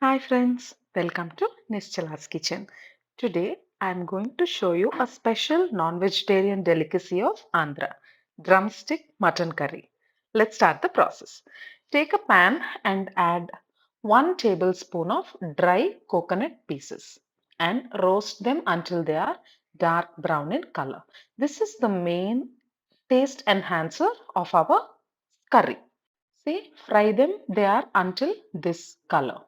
Hi friends, welcome to Nischala's Kitchen. Today I am going to show you a special non-vegetarian delicacy of Andhra, drumstick mutton curry. Let's start the process. Take a pan and add 1 tablespoon of dry coconut pieces and roast them until they are dark brown in color. This is the main taste enhancer of our curry. See, fry them there until this color.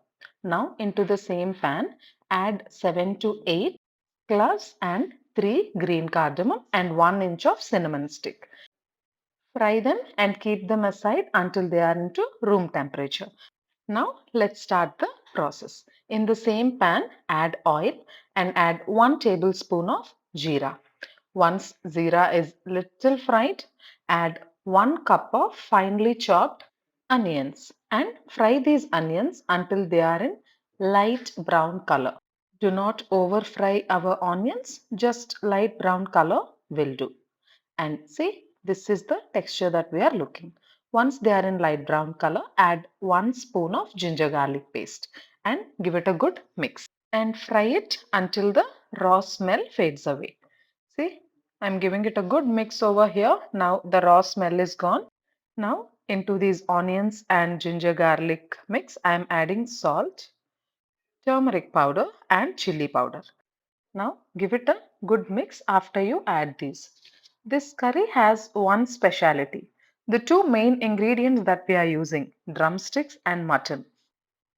Now into the same pan, add 7 to 8 cloves and 3 green cardamom and 1 inch of cinnamon stick. Fry them and keep them aside until they are into room temperature. Now let's start the process. In the same pan, add oil and add 1 tablespoon of jeera. Once jeera is little fried, add 1 cup of finely chopped onions and fry these onions until they are in light brown color. Do not over fry our onions, just light brown color will do. And see, this is the texture that we are looking. Once they are in light brown color, add 1 spoon of ginger garlic paste and give it a good mix and fry it until the raw smell fades away. See, I'm giving it a good mix over here. Now the raw smell is gone. Now into these onions and ginger garlic mix, I'm adding salt, turmeric powder and chili powder. Now give it a good mix after you add these. This curry has one speciality. The two main ingredients that we are using, drumsticks and mutton.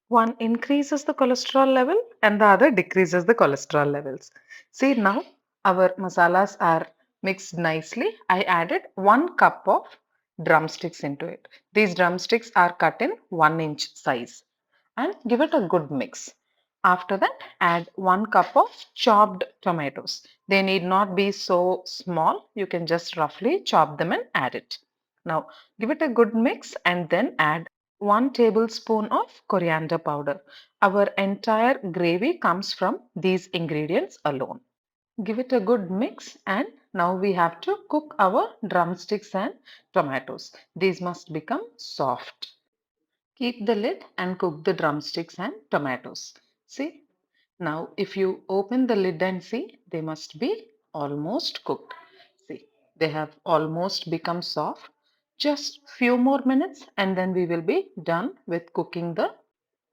One increases the cholesterol level and the other decreases the cholesterol levels. See now our masalas are mixed nicely. I added 1 cup of drumsticks into it. These drumsticks are cut in 1-inch size and give it a good mix. After that, add 1 cup of chopped tomatoes. They need not be so small. You can just roughly chop them and add it. Now, give it a good mix and then add 1 tablespoon of coriander powder. Our entire gravy comes from these ingredients alone. Give it a good mix and now we have to cook our drumsticks and tomatoes. These must become soft. Keep the lid and cook the drumsticks and tomatoes. See, now if you open the lid and see, they must be almost cooked. See, they have almost become soft. Just few more minutes and then we will be done with cooking the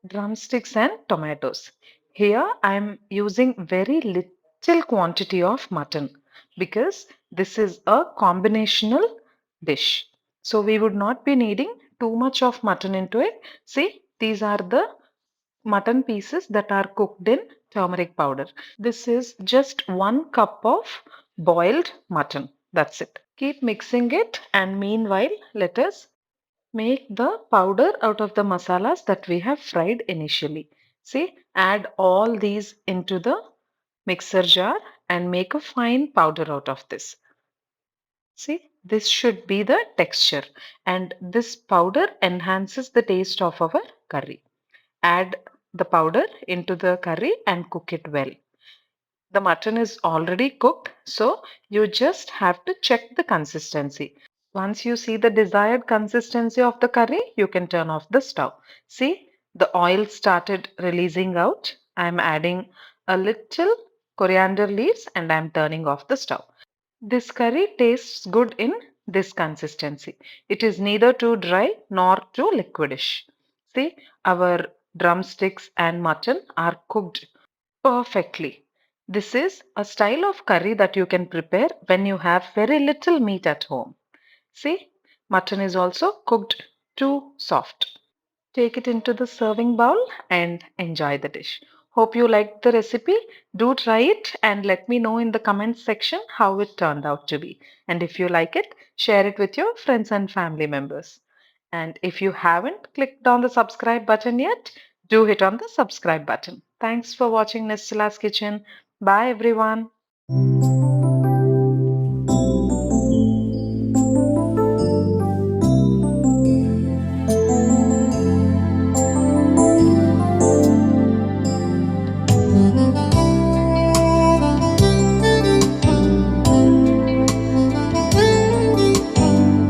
drumsticks and tomatoes. Here I am using very little quantity of mutton because this is a combinational dish. So we would not be needing too much of mutton into it. See, these are the mutton pieces that are cooked in turmeric powder. This is just 1 cup of boiled mutton. That's it. Keep mixing it and meanwhile let us make the powder out of the masalas that we have fried initially. See, add all these into the mixer jar and make a fine powder out of this. See, this should be the texture and this powder enhances the taste of our curry. Add the powder into the curry and cook it well. The mutton is already cooked, so you just have to check the consistency. Once you see the desired consistency of the curry, you can turn off the stove. See, the oil started releasing out. I'm adding a little coriander leaves and I'm turning off the stove. This curry tastes good in this consistency. It is neither too dry nor too liquidish. See, our drumsticks and mutton are cooked perfectly. This is a style of curry that you can prepare when you have very little meat at home. See, mutton is also cooked too soft. Take it into the serving bowl and enjoy the dish. Hope you liked the recipe. Do try it and let me know in the comments section how it turned out to be. And if you like it, share it with your friends and family members. And if you haven't clicked on the subscribe button yet, do hit on the subscribe button. Thanks for watching Nestila's Kitchen. Bye everyone.